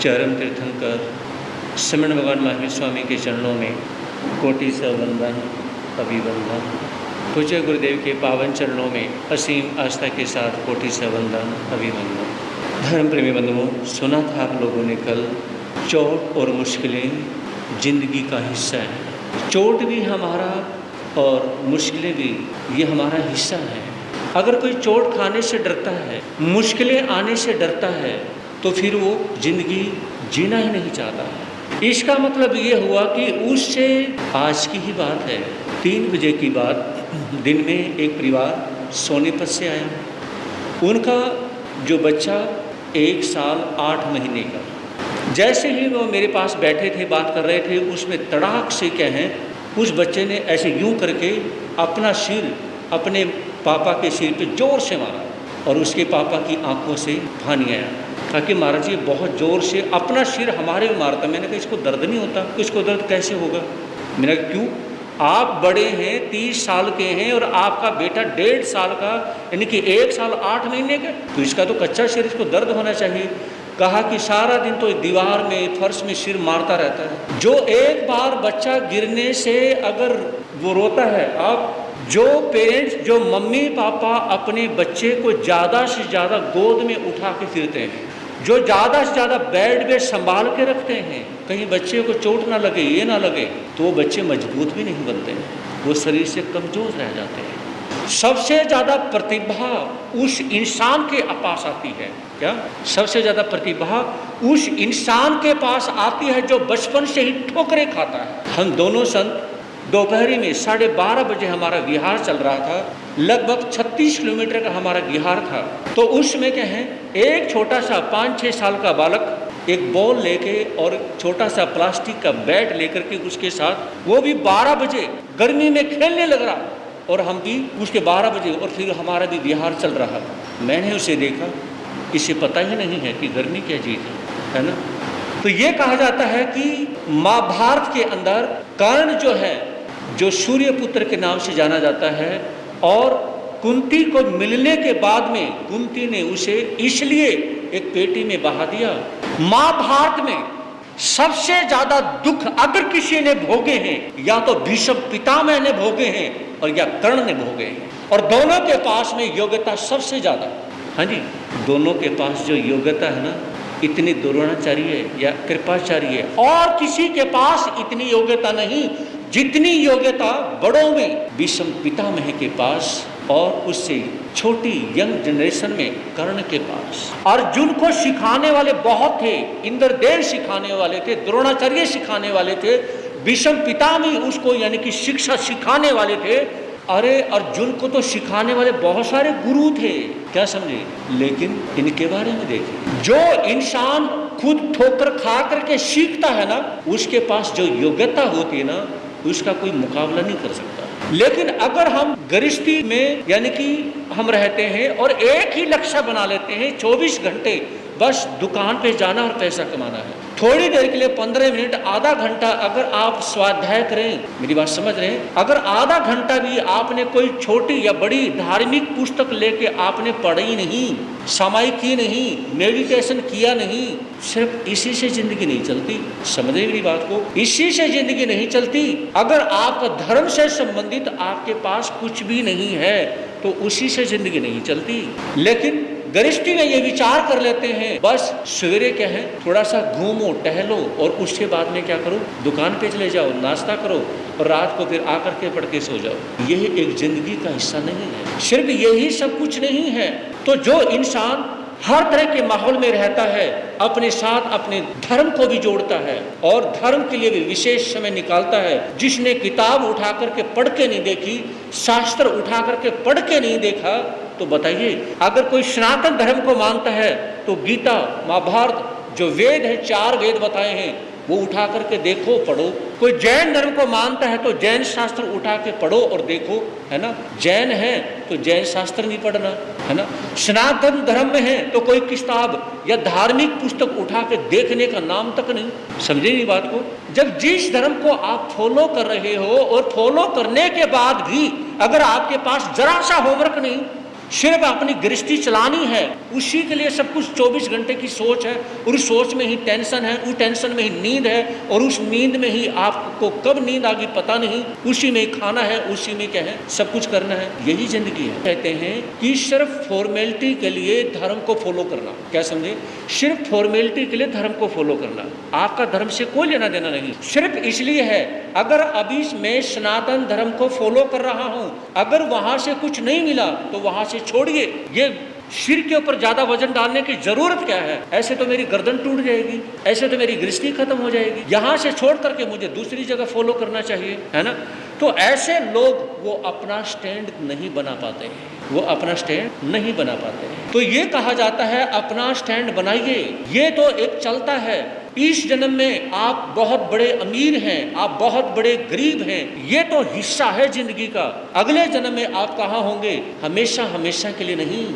चरम तीर्थंकर सिमरन भगवान महावीर स्वामी के चरणों में कोटि से वंदन अभिवंदन। पूज्य गुरुदेव के पावन चरणों में असीम आस्था के साथ कोटि से वंदन अभिवंदन। धर्म प्रेमी बंधुओं, सुना था आप लोगों ने कल, चोट और मुश्किलें जिंदगी का हिस्सा है। चोट भी हमारा और मुश्किलें भी ये हमारा हिस्सा है। अगर कोई चोट खाने से डरता है, मुश्किलें आने से डरता है, तो फिर वो जिंदगी जीना ही नहीं चाहता है। इसका मतलब ये हुआ कि उससे आज की ही बात है, 3 बजे की बात, दिन में एक परिवार सोनीपत से आया। उनका जो बच्चा 1 साल 8 महीने का, जैसे ही वो मेरे पास बैठे थे, बात कर रहे थे, उसमें तड़ाक से कहें उस बच्चे ने ऐसे यूं करके अपना सिर अपने पापा के सिर पे जोर से मारा और उसके पापा की आंखों से पानी आया। कहा कि महाराज जी बहुत ज़ोर से अपना सिर हमारे भी मारता। मैंने कहा इसको दर्द नहीं होता? इसको दर्द कैसे होगा? मैंने कहा क्यों? आप बड़े हैं, 30 साल के हैं और आपका बेटा 1.5 साल का, यानी कि 1 साल 8 महीने का, तो इसका तो कच्चा सिर, इसको दर्द होना चाहिए। कहा कि सारा दिन तो दीवार में फर्श में सिर मारता रहता है। जो एक बार बच्चा गिरने से अगर वो रोता है, आप जो पेरेंट्स, जो मम्मी पापा अपने बच्चे को ज़्यादा से ज़्यादा गोद में उठा के फिरते हैं, जो ज़्यादा से ज़्यादा बेड में संभाल के रखते हैं, कहीं बच्चे को चोट ना लगे, ये ना लगे, तो वो बच्चे मजबूत भी नहीं बनते हैं, वो शरीर से कमज़ोर रह जाते हैं। सबसे ज़्यादा प्रतिभा उस इंसान के पास आती है। क्या? सबसे ज़्यादा प्रतिभा उस इंसान के पास आती है जो बचपन से ही ठोकरें खाता है। हम दोनों संत दोपहरी में 12:30 बजे हमारा विहार चल रहा था, लगभग 36 किलोमीटर का हमारा विहार था। तो उसमें क्या है, एक छोटा सा 5-6 साल का बालक एक बॉल लेके और छोटा सा प्लास्टिक का बैट लेकर के उसके साथ, वो भी 12 बजे गर्मी में खेलने लग रहा, और हम भी उसके 12 बजे, और फिर हमारा भी विहार चल रहा था। मैंने उसे देखा, इसे पता ही नहीं है कि गर्मी क्या चीज़ है ना। तो ये कहा जाता है कि महाभारत के अंदर कर्ण जो है, जो सूर्य पुत्र के नाम से जाना जाता है, और कुंती को मिलने के बाद में कुंती ने उसे इसलिए एक पेटी में बहा दिया। महाभारत में सबसे ज्यादा दुख अगर किसी ने भोगे हैं, या तो भीष्म पितामह ने भोगे हैं और या कर्ण ने भोगे हैं, और दोनों के पास में योग्यता सबसे ज्यादा। हाँ जी, दोनों के पास जो योग्यता है ना, इतनी द्रोणाचार्य या कृपाचार्य, और किसी के पास इतनी योग्यता नहीं जितनी योग्यता बड़ों में भीष्म पितामह के पास, और उससे छोटी यंग जनरेशन में कर्ण के पास। अर्जुन को सिखाने वाले बहुत थे, इंद्रदेव सिखाने वाले थे, द्रोणाचार्य सिखाने वाले थे, भीष्म पितामह उसको यानी कि शिक्षा सिखाने वाले थे। अरे अर्जुन को तो सिखाने वाले बहुत सारे गुरु थे, क्या समझे? लेकिन इनके बारे में देखिए, जो इंसान खुद ठोकर खा करके सीखता है ना, उसके पास जो योग्यता होती है ना, उसका कोई मुकाबला नहीं कर सकता। लेकिन अगर हम गृहस्थी में यानी कि हम रहते हैं और एक ही लक्ष्य बना लेते हैं, 24 घंटे बस दुकान पे जाना और पैसा कमाना है, थोड़ी देर के लिए 15 मिनट, आधा घंटा अगर आप स्वाध्याय करें, मेरी बात समझ रहे हैं, अगर आधा घंटा भी आपने कोई छोटी या बड़ी धार्मिक पुस्तक लेके आपने पढ़ी नहीं, समाई की नहीं, मेडिटेशन किया नहीं, सिर्फ इसी से जिंदगी नहीं चलती। समझे मेरी बात को? इसी से जिंदगी नहीं चलती। अगर आपका धर्म से संबंधित आपके पास कुछ भी नहीं है, तो उसी से जिंदगी नहीं चलती। लेकिन गृहस्थी में ये विचार कर लेते हैं, बस सवेरे क्या है, थोड़ा सा घूमो टहलो, और उसके बाद में क्या करो, दुकान पे चले जाओ, नाश्ता करो, और रात को फिर आकर के पढ़ के सो जाओ। यह एक जिंदगी का हिस्सा नहीं है, सिर्फ यही सब कुछ नहीं है। तो जो इंसान हर तरह के माहौल में रहता है, अपने साथ अपने धर्म को भी जोड़ता है, और धर्म के लिए भी विशेष समय निकालता है। जिसने किताब उठा करके पढ़ के नहीं देखी, शास्त्र उठा करके पढ़ के नहीं देखा, तो बताइए, अगर कोई सनातन धर्म को मानता है तो गीता, महाभारत, जो वेद है, 4 वेद बताए हैं, वो उठा करके देखो, पढ़ो। कोई जैन धर्म को मानता है तो जैन शास्त्र उठा के पढ़ो और देखो, है ना। जैन है तो जैन शास्त्र नहीं पढ़ना, है ना। सनातन धर्म में है तो कोई किताब या धार्मिक पुस्तक उठा के देखने का नाम तक नहीं। समझे नहीं बात को? जब जिस धर्म को आप फॉलो कर रहे हो, और फॉलो करने के बाद भी अगर आपके पास जरा सा होमवर्क नहीं, सिर्फ अपनी गृहस्थी चलानी है, उसी के लिए सब कुछ 24 घंटे की सोच है, और उस सोच में ही टेंशन है, उस टेंशन में ही नींद है, और उस नींद में ही आपको कब नींद आ गई पता नहीं, उसी में ही खाना है, उसी में क्या है, सब कुछ करना है, यही जिंदगी है। कहते हैं कि सिर्फ फॉर्मेलिटी के लिए धर्म को फॉलो करना, क्या समझे, सिर्फ फॉर्मेलिटी के लिए धर्म को फॉलो करना, आपका धर्म से कोई लेना देना नहीं, सिर्फ इसलिए है अगर अभी मैं सनातन धर्म को फॉलो कर रहा हूं, अगर वहां से कुछ नहीं मिला तो वहां से छोड़िए, ये सिर के ऊपर ज्यादा वजन डालने की जरूरत क्या है, ऐसे तो मेरी गर्दन टूट जाएगी, ऐसे तो मेरी गृहस्थी खत्म हो जाएगी, यहां से छोड़ करके मुझे दूसरी जगह फॉलो करना चाहिए, है ना। तो ऐसे लोग वो अपना स्टैंड नहीं बना पाते हैं, वो अपना स्टैंड नहीं बना पाते हैं। तो ये कहा जाता है अपना स्टैंड बनाइए, ये तो एक चलता है, इस जन्म में आप बहुत बड़े अमीर हैं, आप बहुत बड़े गरीब हैं, ये तो हिस्सा है जिंदगी का, अगले जन्म में आप कहाँ होंगे, हमेशा हमेशा के लिए नहीं।